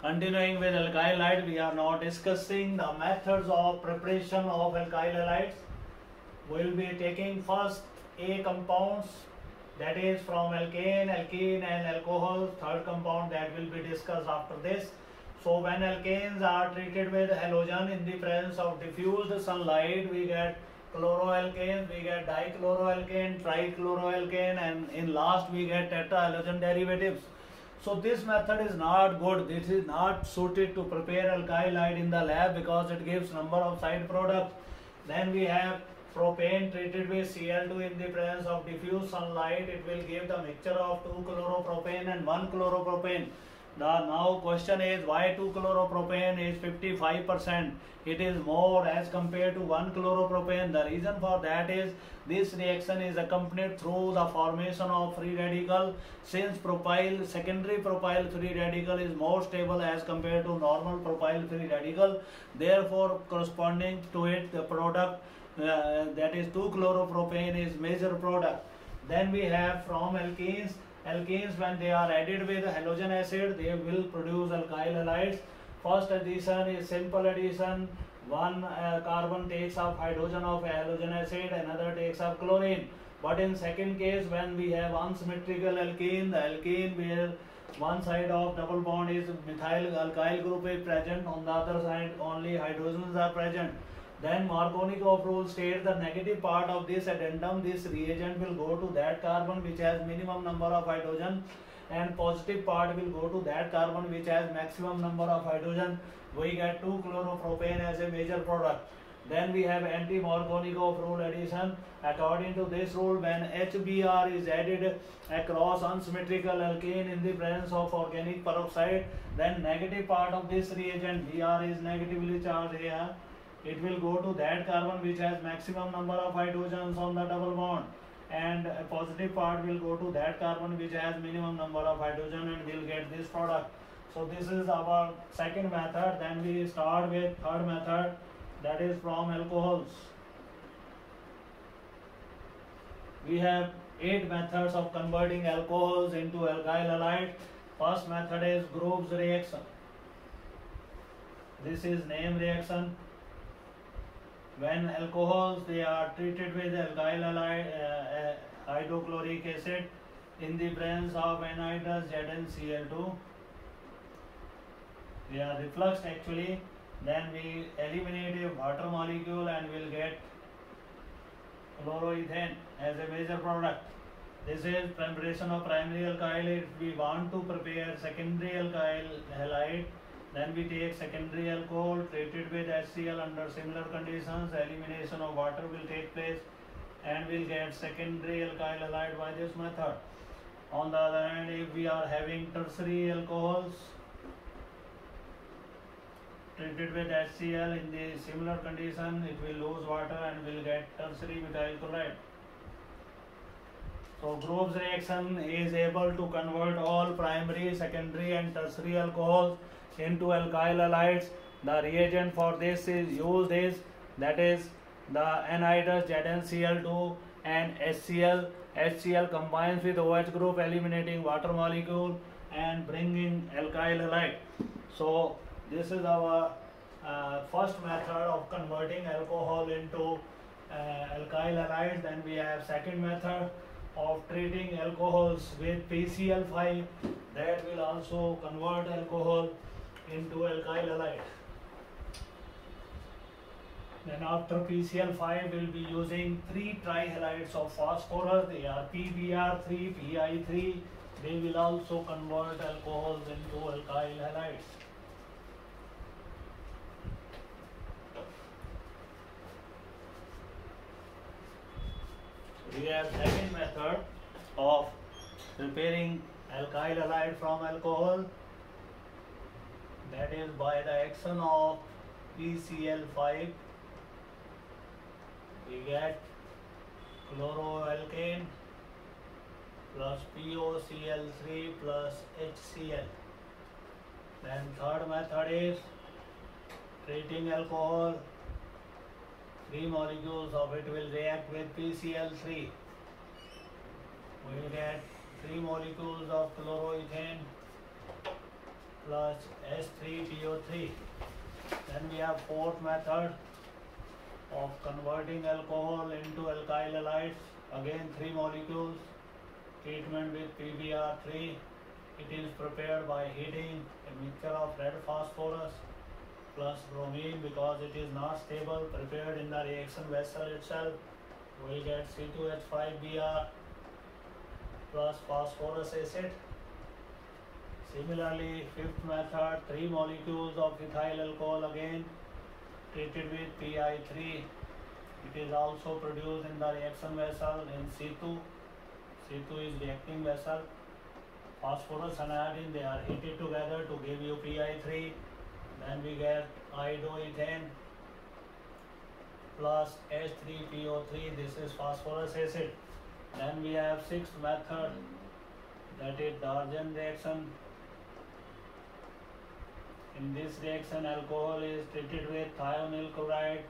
Continuing with alkyl halide, we are now discussing the methods of preparation of alkyl halides. We will be taking first A compounds, that is from alkane, alkene and alcohol. Third compound that will be discussed after this. So when alkanes are treated with halogen in the presence of diffused sunlight, we get chloroalkanes, we get dichloroalkane, trichloroalkane, and in last we get tetrahalogen derivatives. So this method is not good. This is not suited to prepare alkyl halide in the lab because it gives number of side products. Then we have propane treated with Cl2 in the presence of diffuse sunlight. It will give the mixture of 2 chloropropane and 1 chloropropane. The now question is why 2 chloropropane is 55%. It is more as compared to 1 chloropropane. The reason for that is this reaction is accompanied through the formation of free radical. Since secondary propyl free radical is more stable as compared to normal propyl free radical, therefore corresponding to it the product that is 2 chloropropane is major product. Then we have from alkenes. Alkenes, when they are added with halogen acid, they will produce alkyl halides. First addition is simple addition. One carbon takes up hydrogen of halogen acid, another takes up chlorine. But in second case, when we have unsymmetrical alkene, the alkene where one side of double bond is methyl alkyl group is present, on the other side only hydrogens are present. Then Markovnikov rule states the negative part of this addendum, this reagent will go to that carbon which has minimum number of hydrogen, and positive part will go to that carbon which has maximum number of hydrogen. We get 2 chloropropane as a major product. Then we have anti-Markovnikov rule addition. According to this rule, when HBr is added across unsymmetrical alkane in the presence of organic peroxide, then negative part of this reagent, Br is negatively charged here. It will go to that carbon which has maximum number of hydrogens on the double bond, and a positive part will go to that carbon which has minimum number of hydrogen, and we'll get this product. So this is our second method. Then we start with third method, that is from alcohols. We have 8 methods of converting alcohols into alkyl halide. First method is Grove's reaction. This is name reaction. When alcohols they are treated with alkyl halide hydrochloric acid in the presence of anhydrous ZnCl2, they are refluxed actually. Then we eliminate a water molecule and will get chloroethane as a major product. This is preparation of primary alkyl. If we want to prepare secondary alkyl halide, then we take secondary alcohol treated with HCl under similar conditions. Elimination of water will take place and we'll get secondary alkyl halide by this method. On the other hand, if we are having tertiary alcohols treated with HCl in the similar condition, it will lose water and will get tertiary methyl chloride. So Grove's reaction is able to convert all primary, secondary and tertiary alcohols into alkyl halides. The reagent for this is used is, that is the anhydrous ZnCl2 and HCl. HCl combines with OH group eliminating water molecule and bringing alkyl halide. So this is our first method of converting alcohol into alkyl halide. Then we have second method of treating alcohols with PCl5, that will also convert alcohol into alkyl halide. Then after PCl5 we will be using 3 trihalides of phosphorus. They are PBr3, Pi3. They will also convert alcohols into alkyl halides. We have second method of preparing alkyl halide from alcohol, that is by the action of PCl5 we get chloroalkane plus POCl3 plus HCl. Then third method is treating alcohol, 3 molecules of it will react with PCl3. We will get 3 molecules of chloroethane plus H3PO3. Then we have fourth method of converting alcohol into alkyl halides. Again 3 molecules. Treatment with PBr3. It is prepared by heating a mixture of red phosphorus plus bromine, because it is not stable, prepared in the reaction vessel itself. We get C2H5Br plus phosphorus acid. Similarly, fifth method, 3 molecules of ethyl alcohol again treated with Pi3. It is also produced in the reaction vessel in C2. C2 is reacting vessel. Phosphorus and iodine, they are heated together to give you Pi3. Then we get iodoethane plus H3PO3. This is phosphorus acid. Then we have sixth method, that is Darjan reaction. In this reaction, alcohol is treated with thionyl chloride,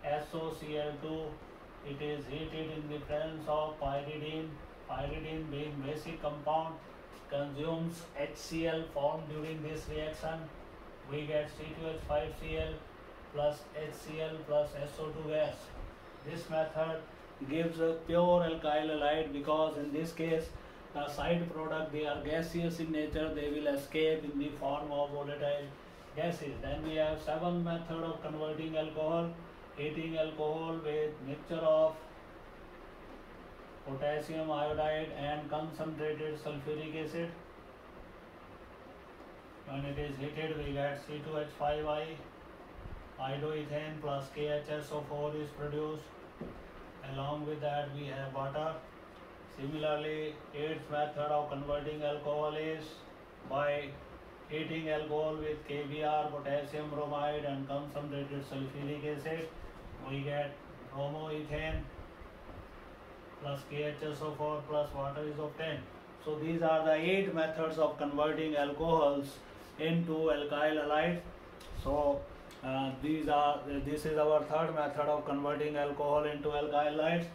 SOCl2. It is heated in the presence of pyridine. Pyridine, being basic compound, consumes HCl formed during this reaction. We get C2H5Cl plus HCl plus SO2 gas. This method gives a pure alkyl halide, because in this case the side product, they are gaseous in nature, they will escape in the form of volatile gases. Then we have seventh method of converting alcohol, heating alcohol with mixture of potassium iodide and concentrated sulfuric acid. When it is heated, we get C2H5i, iodoethane plus KHSO4 is produced. Along with that, we have water. Similarly, eighth method of converting alcohol is by heating alcohol with KBr, potassium bromide and concentrated sulfuric acid. We get bromoethane plus KHSO4 plus water is obtained. So these are the 8 methods of converting alcohols into alkyl halide. So this is our third method of converting alcohol into alkyl halides.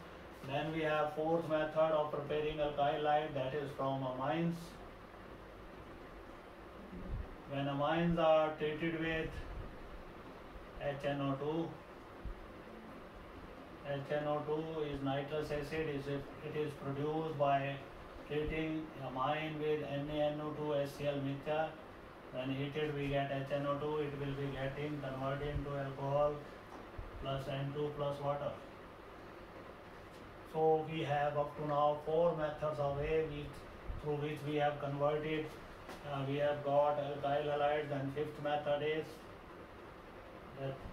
Then we have fourth method of preparing alkyl halide, that is from amines. When amines are treated with HNO2, HNO2 is nitrous acid. It is produced by treating amine with NaNO2HCl mixture. When heated, we get HNO2. It will be getting converted into alcohol plus N2 plus water. So we have up to now 4 methods of way through which we have converted. We have got alkyl halides, and fifth method is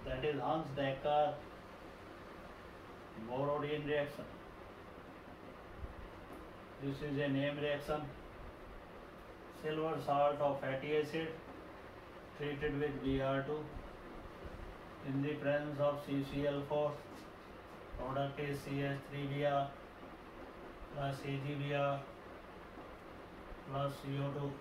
that is Hans-Decker Borodin reaction. This is a name reaction. Silver salt of fatty acid treated with Br2 in the presence of CCl4. Product is CH3Br plus AgBr plus CO2.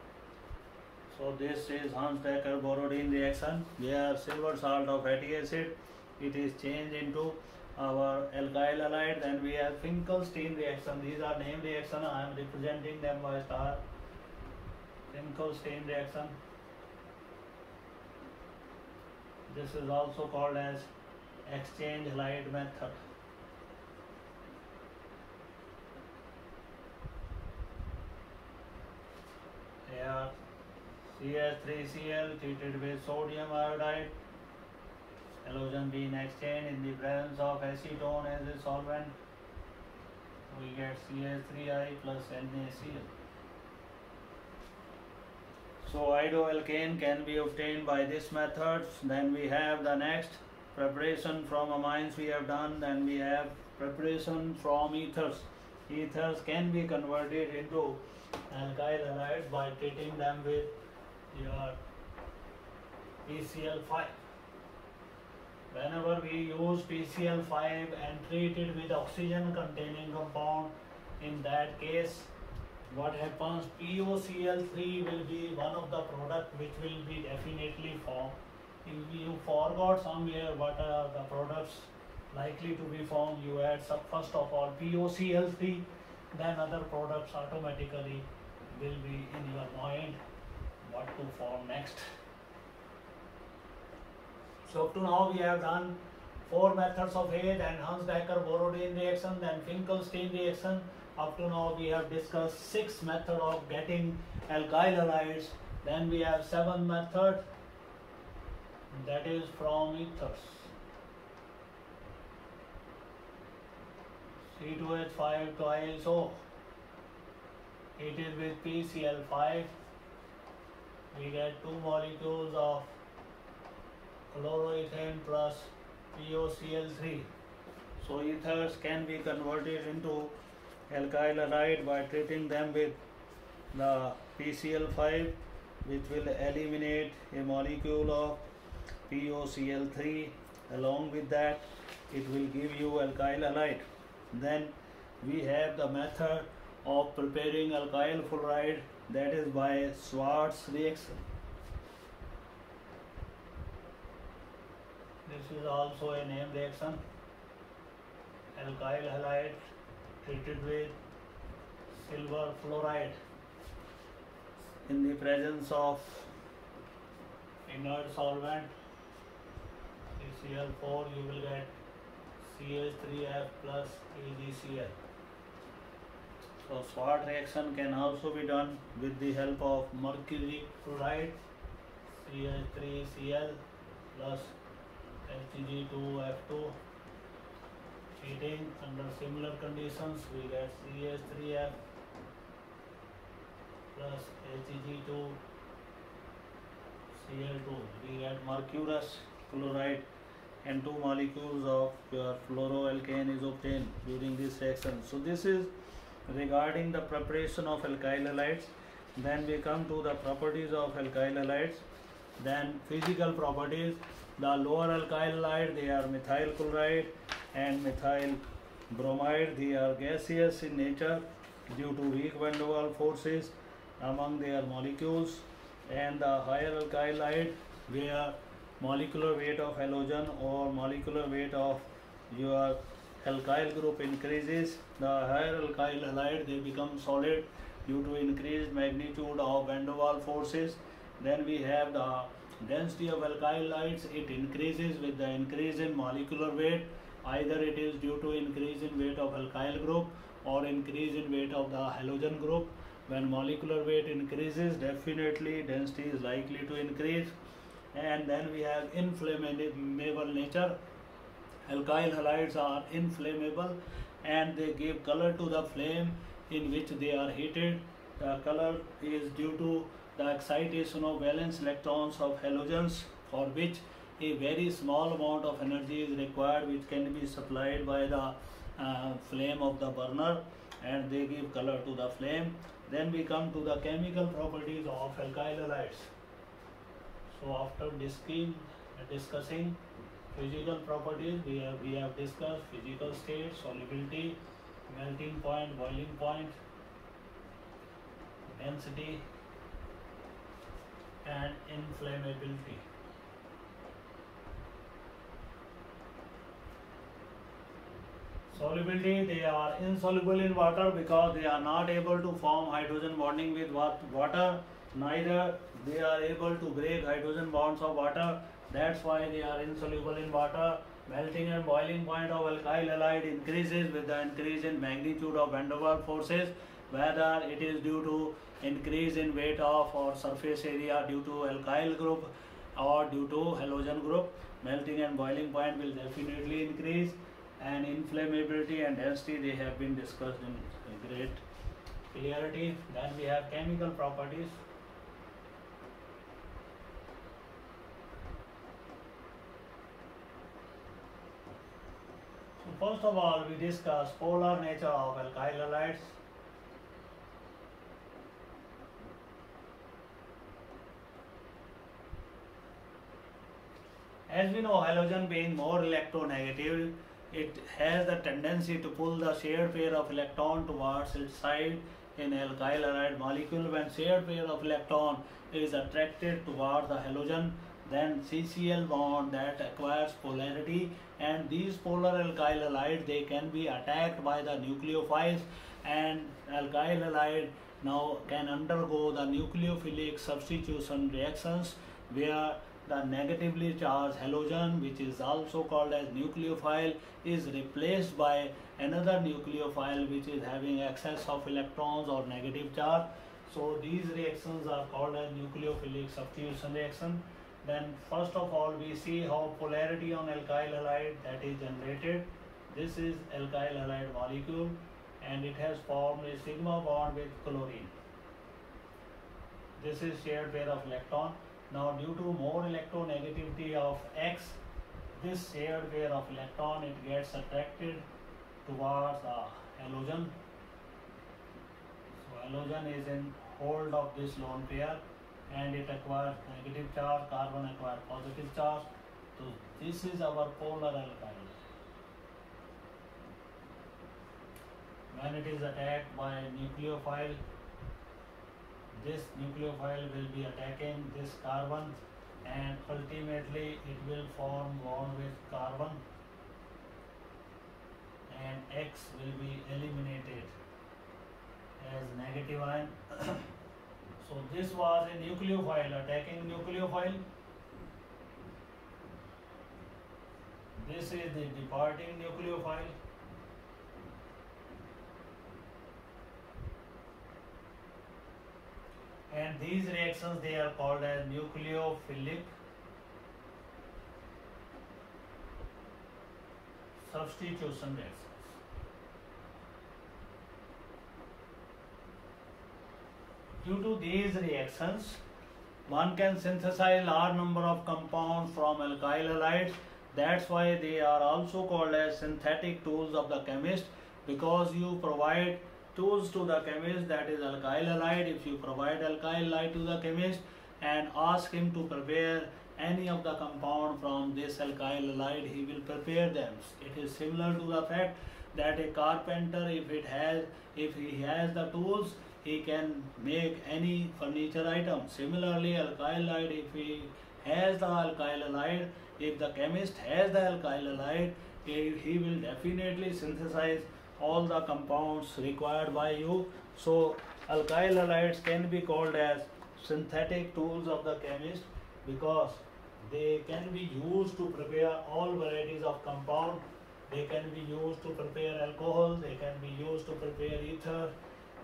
So this is Hans-Decker Borodin reaction, where silver salt of fatty acid, it is changed into our alkyl halide. Then we have Finkelstein reaction. These are name reaction. I am representing them by star. Finkelstein reaction. This is also called as exchange halide method. Here CH3Cl treated with sodium iodide, halogen being exchanged in the presence of acetone as a solvent. We get CH3I plus NaCl. So iodoalkane can be obtained by this method. Then we have the next preparation from amines we have done. Then we have preparation from ethers. Ethers can be converted into alkyl halides by treating them with your PCl5. Whenever we use PCl5 and treat it with oxygen containing compound, in that case what happens, POCl3 will be one of the product which will be definitely formed. If you forgot somewhere what are the products likely to be formed, you add first of all POCl3, then other products automatically will be in your mind. what to form next. So up to now we have done 4 methods of Hays and Hunsdacker-Borodin reaction, then Finkelstein reaction. Up to now we have discussed 6 methods of getting alkyl halides. Then we have 7th method, that is from ethers. C2H5 twice O. It is with PCl5. We get 2 molecules of chloroethane plus POCl3. So ethers can be converted into alkyl halide by treating them with the PCl5, which will eliminate a molecule of POCl3. Along with that, it will give you alkyl halide. Then we have the method of preparing alkyl fluoride, that is by Schwarz reaction. This is also a name reaction. Alkyl halide treated with silver fluoride in the presence of inert solvent CCl4, you will get CH3F plus AgCl. So Schwarz reaction can also be done with the help of mercury fluoride CH3Cl plus Hg2F2. Heating under similar conditions, we get CH3F plus Hg2Cl2. We get mercurous chloride and 2 molecules of your fluoroalkane is obtained during this reaction. So this is regarding the preparation of alkyl halides. Then we come to the properties of alkyl halides. Then physical properties. The lower alkyl halide, they are methyl chloride and methyl bromide. They are gaseous in nature due to weak van der Waals forces among their molecules. And the higher alkyl halide, where molecular weight of halogen or molecular weight of your alkyl group increases, the higher alkyl halide, they become solid due to increased magnitude of van der Waals forces. Then we have the density of alkyl halides. It increases with the increase in molecular weight. Either it is due to increase in weight of alkyl group or increase in weight of the halogen group. When molecular weight increases, definitely density is likely to increase. And then we have inflammable nature. Alkyl halides are inflammable and they give color to the flame in which they are heated. The color is due to the excitation of valence electrons of halogens, for which a very small amount of energy is required, which can be supplied by the flame of the burner, and they give color to the flame. Then we come to the chemical properties of alkyl halides. So after discussing physical properties, we have discussed physical state, solubility, melting point, boiling point, density and inflammability. Solubility, they are insoluble in water because they are not able to form hydrogen bonding with water, neither they are able to break hydrogen bonds of water. That's why they are insoluble in water. Melting and boiling point of alkyl halide increases with the increase in magnitude of van der Waals forces, whether it is due to increase in weight of or surface area due to alkyl group or due to halogen group. Melting and boiling point will definitely increase, and inflammability and density, they have been discussed in great clarity. Then we have chemical properties. So first of all, we discuss polar nature of alkyl halides. As we know, halogen being more electronegative, it has the tendency to pull the shared pair of electron towards its side in alkyl halide molecule. When shared pair of electron is attracted towards the halogen, then CCl bond that acquires polarity, and these polar alkyl halides, they can be attacked by the nucleophiles, and alkyl halide now can undergo the nucleophilic substitution reactions where the negatively charged halogen, which is also called as nucleophile, is replaced by another nucleophile which is having excess of electrons or negative charge. So these reactions are called as nucleophilic substitution reaction. Then first of all we see how polarity on alkyl halide that is generated. This is alkyl halide molecule and it has formed a sigma bond with chlorine. This is shared pair of electron. Now due to more electronegativity of X, this shared pair of electron it gets attracted towards the halogen. So halogen is in hold of this lone pair and it acquires negative charge, carbon acquires positive charge. So this is our polar alkyl. When it is attacked by nucleophile, this nucleophile will be attacking this carbon and ultimately it will form bond with carbon and X will be eliminated as negative ion. So this was a nucleophile attacking nucleophile. This is the departing nucleophile. And these reactions they are called as nucleophilic substitution reactions. Due to these reactions, one can synthesize large number of compounds from alkyl halides. That's why they are also called as synthetic tools of the chemist, because you provide tools to the chemist, that is alkyl halide. If you provide alkyl halide to the chemist and ask him to prepare any of the compound from this alkyl halide, he will prepare them. It is similar to the fact that a carpenter, if he has the tools, he can make any furniture item. Similarly, alkyl halide, if he has the alkyl halide, if the chemist has the alkyl halide, he will definitely synthesize all the compounds required by you. So alkyl halides can be called as synthetic tools of the chemist because they can be used to prepare all varieties of compound. They can be used to prepare alcohol, they can be used to prepare ether,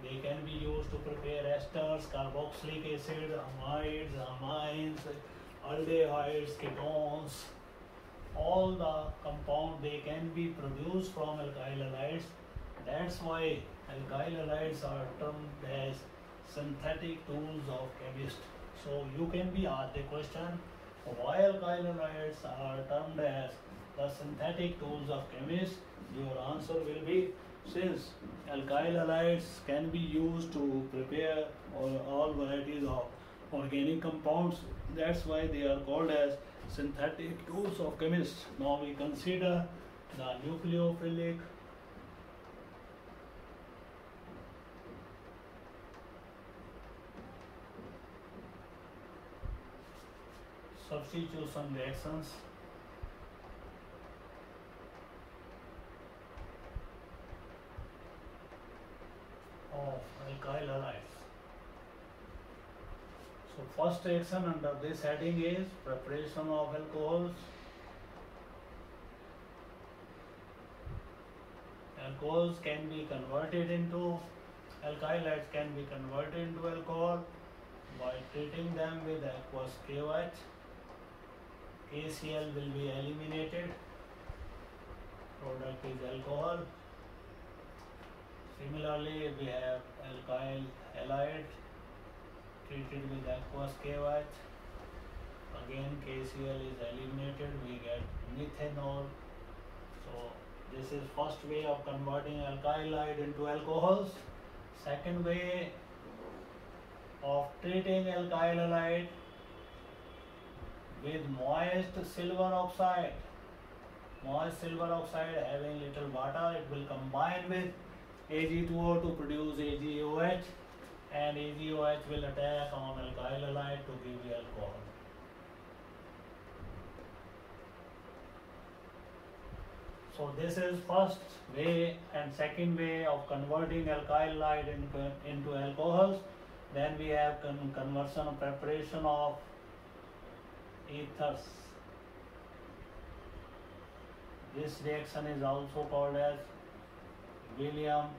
they can be used to prepare esters, carboxylic acid, amides, amines, aldehydes, ketones. All the compound they can be produced from alkyl halides. That's why alkyl halides are termed as synthetic tools of chemist. So you can be asked a question, why alkyl halides are termed as the synthetic tools of chemist? Your answer will be, since alkyl halides can be used to prepare all varieties of organic compounds, that's why they are called as synthetic tools of chemists. Now we consider the nucleophilic substitution reactions of alkyl halides. So first reaction under this heading is preparation of alcohols. Alcohols can be converted into alkyl halides can be converted into alcohol by treating them with aqueous KOH. KCl will be eliminated. Product is alcohol. Similarly, we have alkyl halide treated with aqueous KOH. Again, KCl is eliminated. We get methanol. So this is first way of converting alkyl halide into alcohols. Second way of treating alkyl halide with moist silver oxide. Moist silver oxide having little water, it will combine with Ag2O to produce AgOH, and AgOH will attack on alkyl halide to give you alcohol. So this is first way and second way of converting alkyl halide into alcohols. Then we have conversion of preparation of ethers. This reaction is also called as Williams-Son's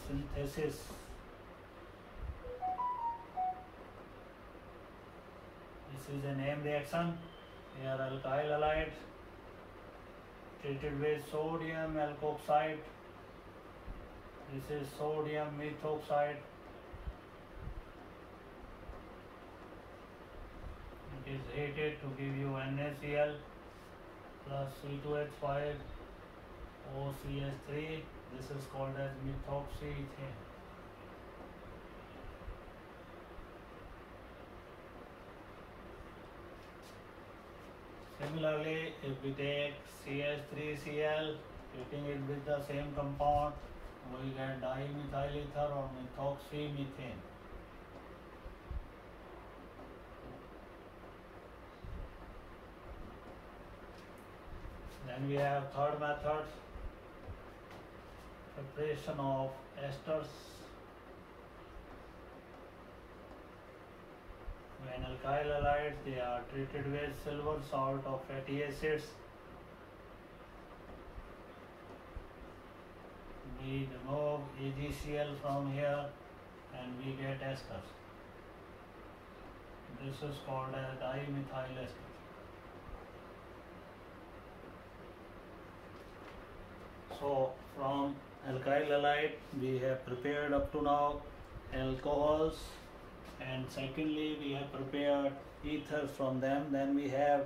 synthesis. This is a name reaction. Here alkyl halide treated with sodium alkoxide. This is sodium methoxide. It is heated to give you NaCl plus C2H5 OCH3. This is called as methoxyethane. Similarly, if we take CH3Cl, treating it with the same compound, we get dimethyl ether or methoxymethane. Then we have third method, preparation of esters. When alkyl halides, they are treated with silver salt of fatty acids. We remove AgCl from here and we get esters. This is called as dimethyl ester. So from alkyl halide we have prepared up to now alcohols, and secondly we have prepared ethers from them. Then we have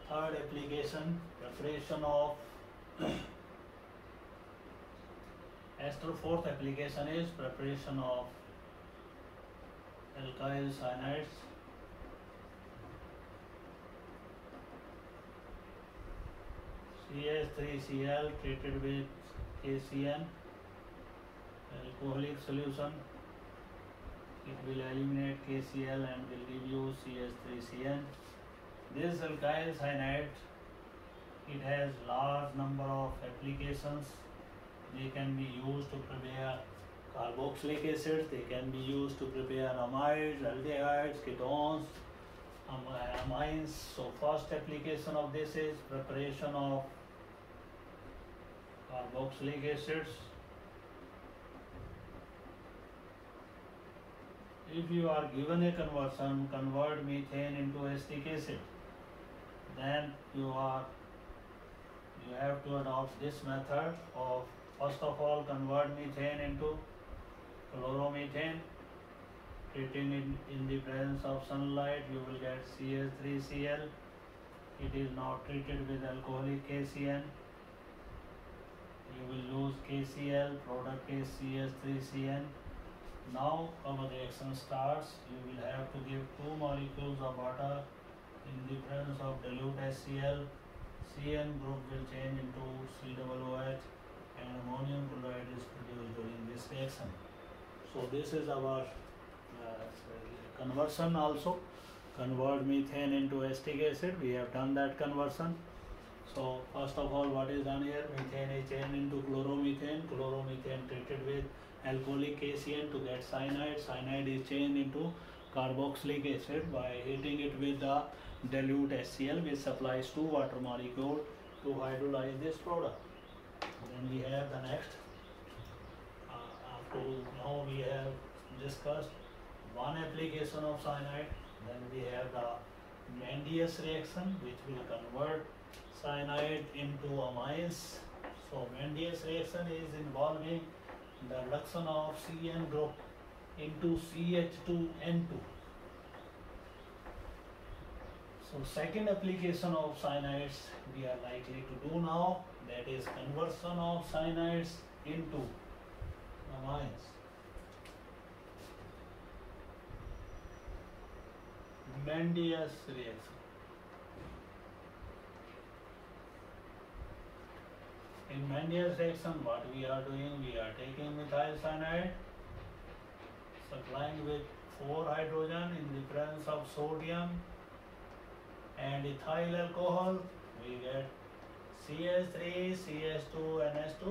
third application, preparation of ester. Fourth application is preparation of alkyl cyanides. CH3Cl treated with KCN, alcoholic solution. It will eliminate KCl and will give you CH3CN. This alkyl cyanide, it has large number of applications. They can be used to prepare carboxylic acids, they can be used to prepare amides, aldehydes, ketones, amines. So first application of this is preparation of carboxylic acids. If you are given a conversion, convert methane into acetic acid, then you have to adopt this method of first of all convert methane into chloromethane. Treating it in the presence of sunlight, you will get CH3Cl. It is now treated with alcoholic KCN. You will lose KCl, product is CH3CN. Now our reaction starts. You will have to give 2 molecules of water in the presence of dilute HCl. CN group will change into COOH and ammonium chloride is produced during this reaction. So this is our conversion also. Convert methane into acetic acid. We have done that conversion. So first of all, what is done here? Methane is changed into chloromethane. Chloromethane treated with alcoholic KCN to get cyanide. Cyanide is changed into carboxylic acid by heating it with the dilute HCl, which supplies 2 water molecules to hydrolyze this product. Then we have the next. After now we have discussed one application of cyanide. Then we have the Mendius reaction, which will convert cyanide into amines. So Mendius reaction is involving the reduction of CN group into CH2N2. So second application of cyanides we are likely to do now, that is conversion of cyanides into amines. Mendius reaction. In Mendius reaction, what we are doing, we are taking methyl cyanide, supplying with 4 hydrogen in the presence of sodium and ethyl alcohol, we get CH3, CH2, NH2.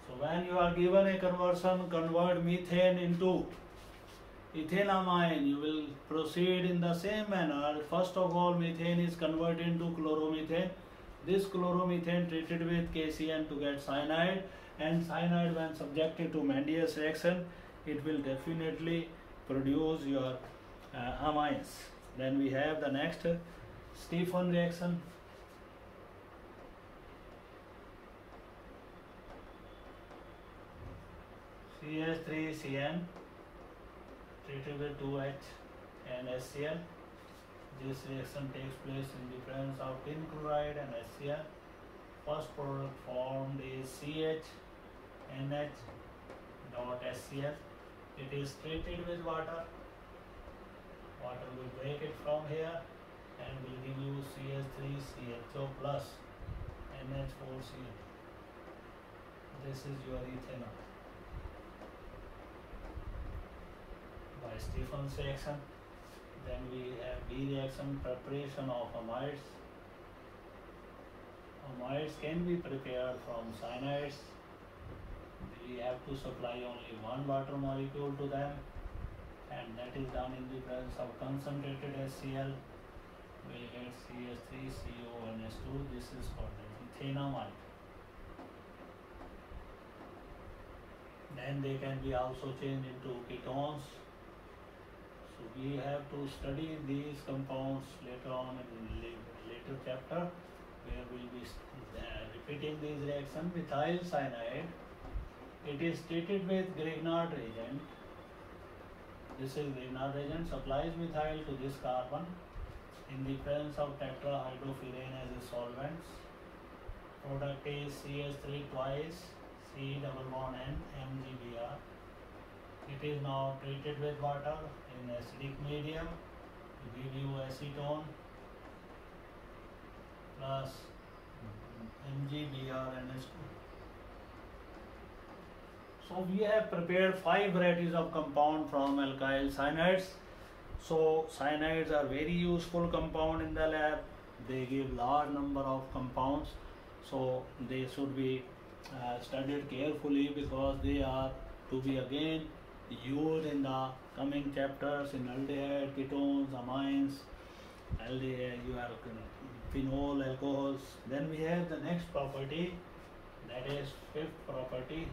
So when you are given a conversion, convert methane into ethanamine, you will proceed in the same manner. First of all, methane is converted into chloromethane. This chloromethane treated with KCN to get cyanide, and cyanide when subjected to Mendius reaction, it will definitely produce your amines. Then we have the next Stephan reaction. CH3CN treated with 2H and HCl. This reaction takes place in the presence of tin chloride and HCl. First product formed is CHNH.HCl. It is treated with water. Water will break it from here and will give you CH3CHO plus NH4Cl. This is your ethanol. By Stephan's reaction. Then we have B reaction, preparation of amides. Amides can be prepared from cyanides. We have to supply only one water molecule to them, and that is done in the presence of concentrated HCl. We get CH3CONH2. This is called as ethanamide. Then they can be also changed into ketones. So we have to study these compounds later on in later chapter, where we will be repeating these reactions. Methyl cyanide, it is treated with Grignard reagent. This is Grignard reagent, supplies methyl to this carbon in the presence of tetrahydrofuran as a solvent. Product is CH3 twice C double bond N MgBr. It is now treated with water in acidic medium to give you acetone plus MgBrNH2. So we have prepared 5 varieties of compound from alkyl cyanides. So cyanides are very useful compound in the lab. They give large number of compounds. So they should be studied carefully, because they are to be again used in the coming chapters in aldehyde, ketones, amines, aldehyde, you have phenol, alcohols. Then we have the next property, that is 5th property,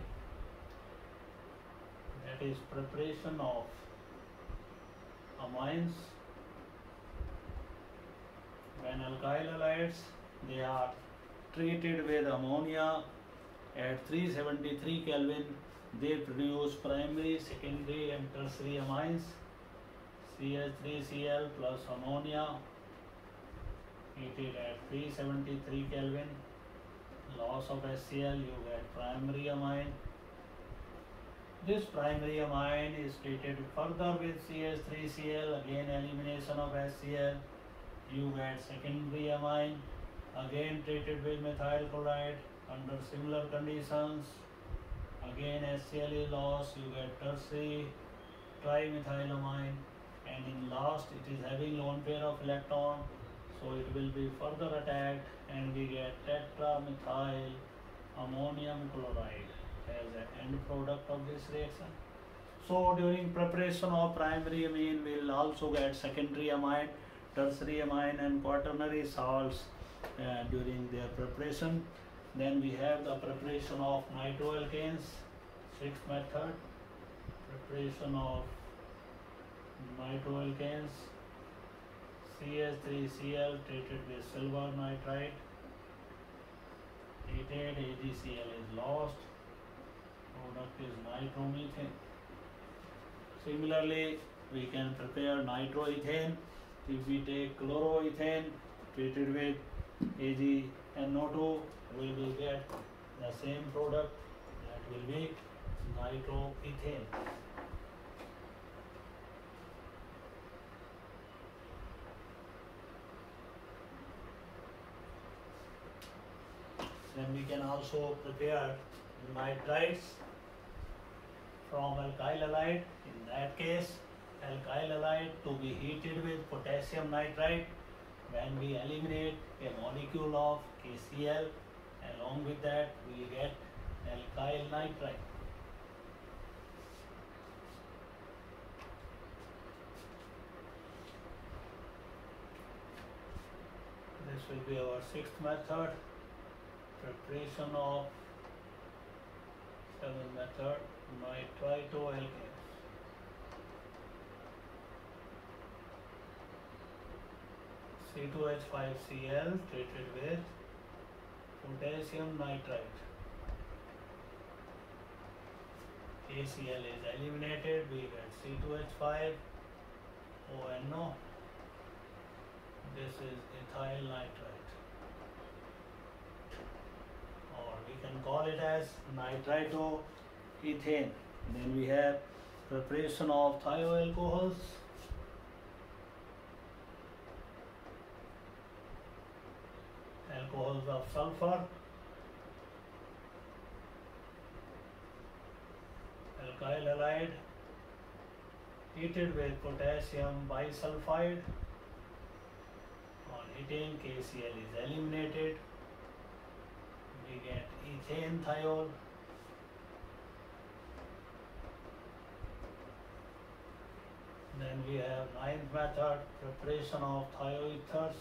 that is preparation of amines. When alkyl halides, they are treated with ammonia at 373 Kelvin. They produce primary, secondary and tertiary amines. CH3Cl plus ammonia heated at 373 Kelvin. Loss of HCl, you get primary amine. This primary amine is treated further with CH3Cl, again elimination of HCl. You get secondary amine, again treated with methyl chloride under similar conditions. Again HCl is lost, you get tertiary trimethylamine, and in last it is having lone pair of electron, so it will be further attacked and we get tetramethyl ammonium chloride as an end product of this reaction. So during preparation of primary amine, we will also get secondary amine, tertiary amine and quaternary salts during their preparation. Then we have the preparation of nitroalkanes, 6th method, preparation of nitroalkanes. CH3Cl treated with silver nitride, treated, AgCl is lost, product is nitromethane. Similarly, we can prepare nitroethane. If we take chloroethane treated with AgNO2, we will get the same product, that will be nitroethane. Then we can also prepare nitrides from alkyl halide. In that case, alkyl halide to be heated with potassium nitride. when we eliminate a molecule of KCl, along with that we get alkyl nitrite. This will be our sixth method, preparation of seventh method, nitritoalkanes. C2H5Cl treated with potassium nitrite. KCl is eliminated, we get C2H5ONO. This is ethyl nitrite, or we can call it as nitritoethane. Then we have preparation of thioalcohols. Alcohols of sulfur, alkyl halide heated with potassium bisulfide. On heating, KCl is eliminated. We get ethane thiol. Then we have ninth method, preparation of thioethers.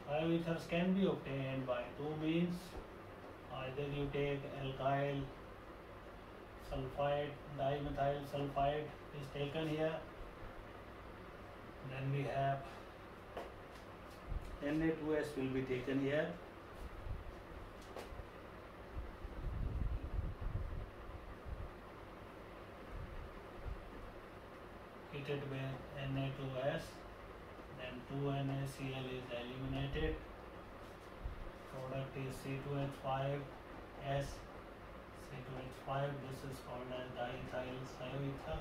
Thioethers can be obtained by two means. Either you take alkyl sulfide, dimethyl sulfide is taken here. Then we have Na2S will be taken here. Heated with Na2S. Then 2NaCl is eliminated. Product is C2H5S. C2H5, this is called as diethyl thioether.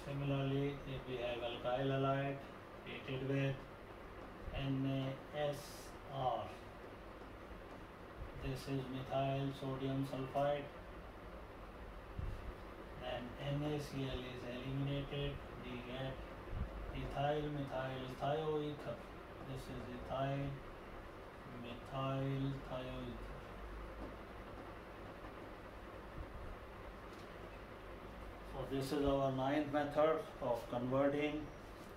Similarly, if we have alkyl halide heated with NaSr, this is methyl sodium sulfide. Then NaCl is eliminated, we get ethyl methyl thioether. This is ethyl methyl thioether. So this is our ninth method of converting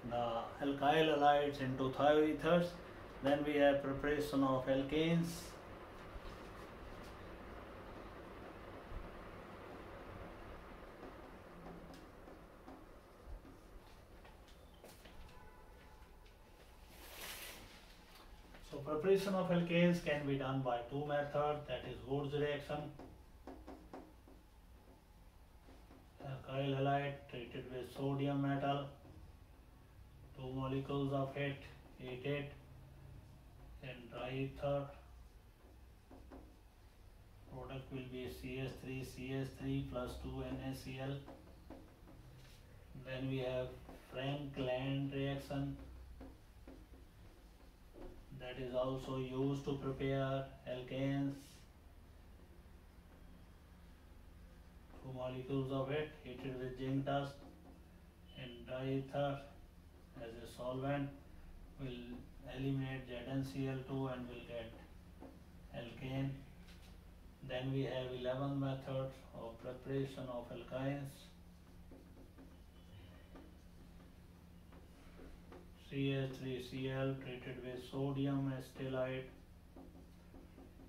the alkyl halides into thioethers. Then we have preparation of alkanes. So preparation of alkanes can be done by two methods, that is Wurtz reaction. Alkyl halide treated with sodium metal, two molecules of it heated in dry ether. Product will be CS3 plus 2NaCl. Then we have Frank-Land reaction, that is also used to prepare alkanes. Two molecules of it heated with zinc dust in dry ether as a solvent will eliminate ZnCl2 and will get alkane. Then we have 11th method of preparation of alkynes. CH3Cl treated with sodium acetylide.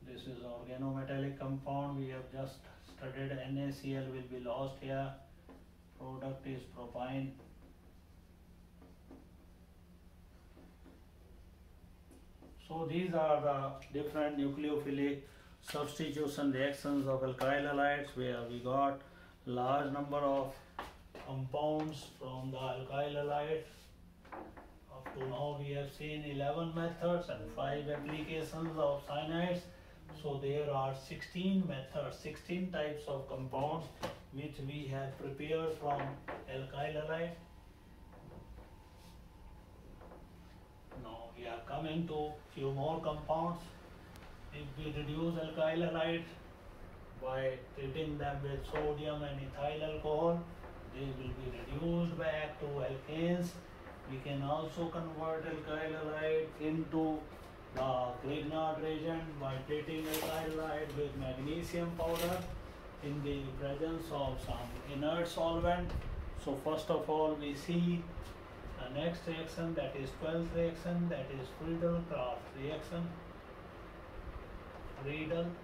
This is organometallic compound. We have just studied NaCl will be lost here. Product is propyne. So these are the different nucleophilic substitution reactions of alkyl halides, where we got large number of compounds from the alkyl halide. Up to now we have seen 11 methods and 5 applications of cyanides. So there are 16 methods, 16 types of compounds which we have prepared from alkyl halide. Now we are coming to few more compounds. If we reduce alkyl halide by treating them with sodium and ethyl alcohol, they will be reduced back to alkanes. We can also convert alkyl halide into the Grignard reagent by treating alkyl halide with magnesium powder in the presence of some inert solvent. So first of all we see the next reaction, that is 12th reaction, that is Friedel-Crafts reaction. Friedel-Crafts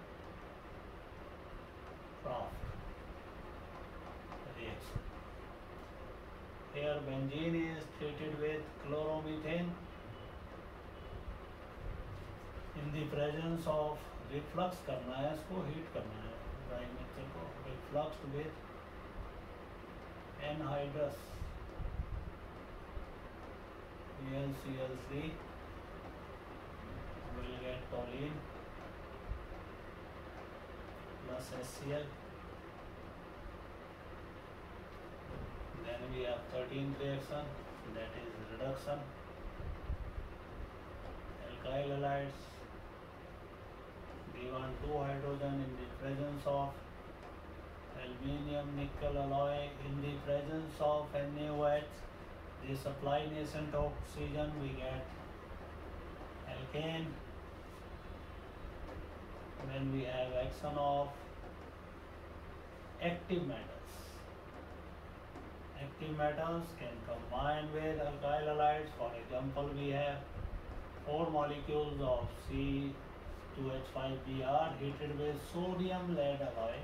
reaction. Here benzene is treated with chloromethane in the presence of reflux करना है, इसको heat करना है dimethyl को, refluxed with anhydrous AlCl3 will get toluene plus HCl. Then we have 13th reaction, that is reduction. Alkyl halides give on 2 hydrogen in the presence of aluminium nickel alloy in the presence of NaOH. They supply nascent oxygen, we get alkane. Then we have action of active metals. Active metals can combine with alkyl halides. For example, we have 4 molecules of C2H5Br heated with sodium lead alloy.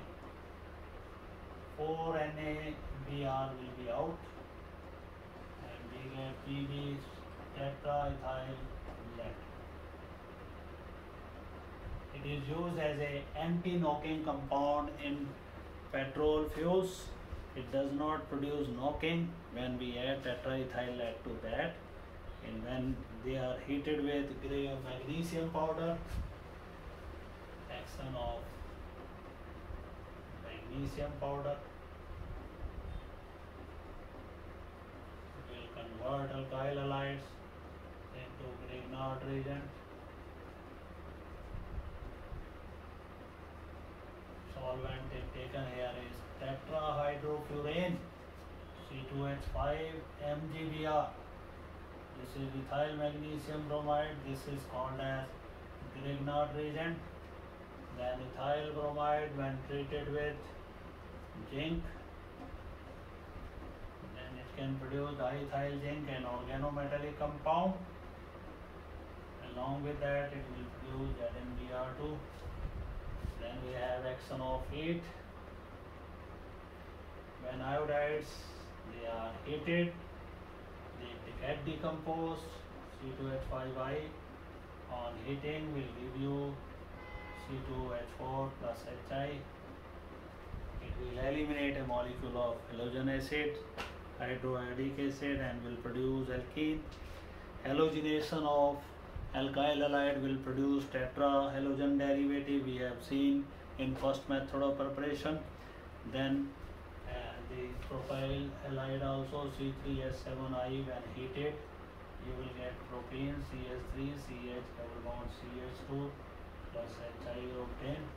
4 NaBr will be out, and we get Pb tetraethyl lead. It is used as a anti-knocking compound in petrol fuels. It does not produce knocking when we add tetraethyl lead to that, and when they are heated with magnesium powder, action of magnesium powder will convert alkyl halides into Grignard reagent. Solvent taken here is tetrahydrofurane C2H5MgBr. This is ethyl magnesium bromide. This is called as Grignard reagent. Then ethyl bromide when treated with zinc, then it can produce diethyl zinc, an organometallic compound. Along with that it will produce ZnBr2. Then we have action of heat. When iodides they are heated, they get decomposed. C2H5i on heating will give you C2H4 plus Hi. It will eliminate a molecule of halogen acid, hydroiodic acid, and will produce alkene. Halogenation of alkyl halide will produce tetrahalogen derivative, we have seen in first method of preparation. Then the propyl halide also C3H7i, when heated you will get propene CH3 CH double bond CH2 plus HI obtained.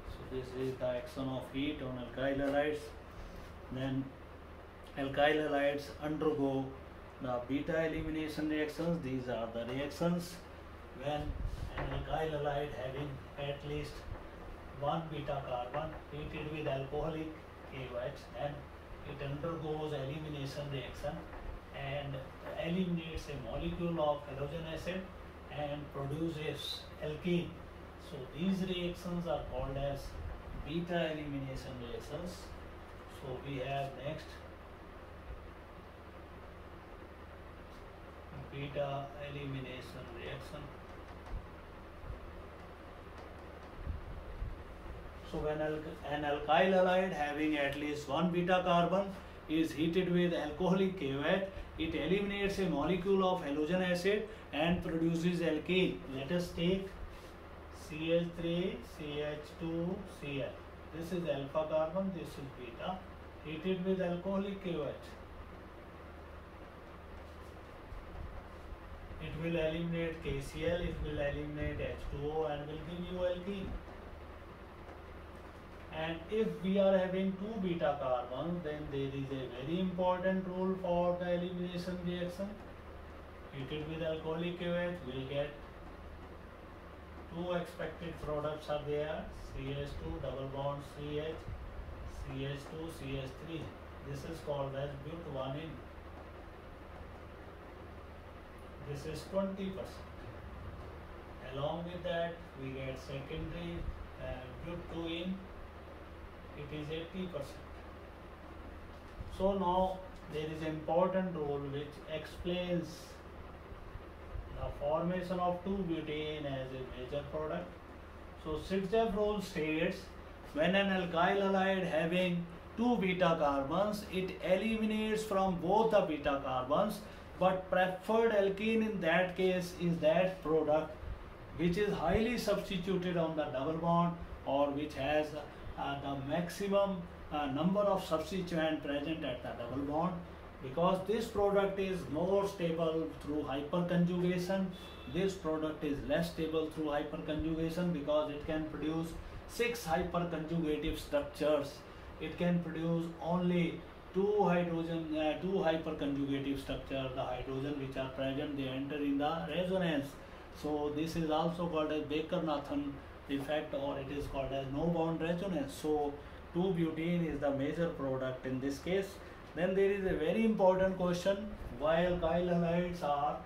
So this is the action of heat on alkyl halides. Then alkyl halides undergo the beta elimination reactions. These are the reactions when an alkyl halide having at least one beta carbon heated with alcoholic KOH, and it undergoes elimination reaction and eliminates a molecule of halogen acid and produces alkene. So these reactions are called as beta elimination reactions. So we have next beta elimination reaction. So when an alkyl halide having at least one beta carbon is heated with alcoholic KOH, it eliminates a molecule of halogen acid and produces alkene. Let us take CH3, CH2, Cl. This is alpha carbon, this is beta, heated with alcoholic KOH. It will eliminate KCl, it will eliminate H2O and will give you alkene. And if we are having two beta carbons, then there is a very important rule for the elimination reaction. Heated with alcoholic AOH, we will get two expected products are there, CH2 double bond CH, CH2 CH3. This is called as but1in. This is 20%. Along with that, we get secondary but2in. It is 80%. So now there is important rule which explains the formation of 2-butane as a major product. So Sitjev rule states when an alkyl halide having two beta carbons, it eliminates from both the beta carbons, but preferred alkene in that case is that product which is highly substituted on the double bond or which has the maximum number of substituent present at the double bond, because this product is more stable through hyperconjugation. This product is less stable through hyperconjugation because it can produce 6 hyperconjugative structures. It can produce only two hyperconjugative structures. The hydrogen which are present, they enter in the resonance. So this is also called as Baker-Nathan effect, or it is called as no bond resonance. So 2-butene is the major product in this case. Then there is a very important question: why alkyl halides are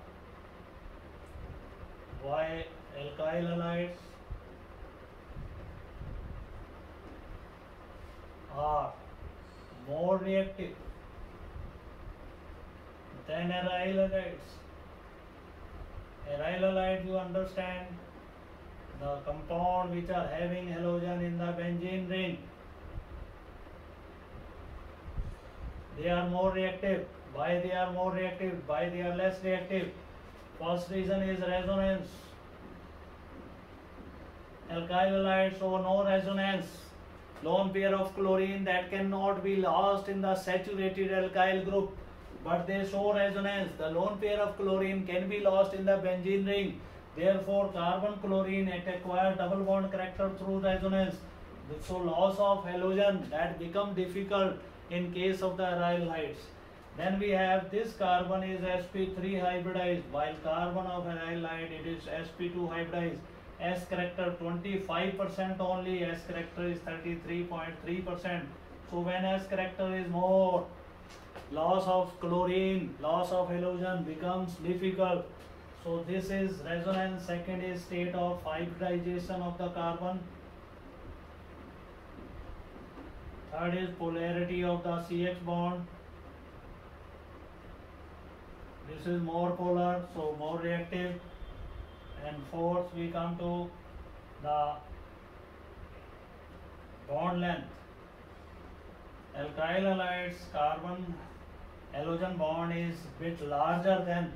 more reactive than aryl halides? Aryl halides, you understand, the compound which are having halogen in the benzene ring, they are more reactive. Why they are more reactive? Why they are less reactive? First reason is resonance. Alkyl halides show no resonance. Lone pair of chlorine that cannot be lost in the saturated alkyl group, but they show resonance. The lone pair of chlorine can be lost in the benzene ring. Therefore, carbon chlorine it acquires double bond character through resonance. So loss of halogen that become difficult in case of the aryl halides. Then we have this carbon is sp3 hybridized, while carbon of aryl halide it is sp2 hybridized. S character 25% only, S character is 33.3%. So when S character is more, loss of chlorine, loss of halogen becomes difficult. So this is resonance. Second is state of hybridization of the carbon. Third is polarity of the CH bond. This is more polar, so more reactive. And fourth, we come to the bond length. Alkyl halides carbon halogen bond is bit larger than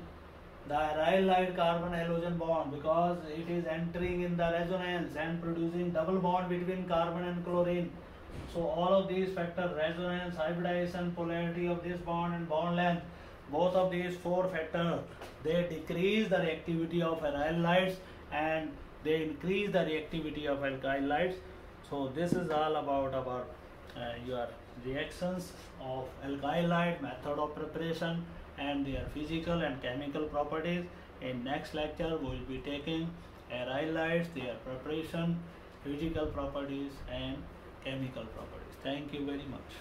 the aryl halide carbon halogen bond because it is entering in the resonance and producing double bond between carbon and chlorine. So all of these factors, resonance, hybridization, polarity of this bond and bond length, both of these four factors, they decrease the reactivity of aryl halides and they increase the reactivity of alkyl halides. So this is all about your reactions of alkyl halide, method of preparation and their physical and chemical properties. In next lecture we will be taking aryl halides, their preparation, physical properties and chemical properties. Thank you very much.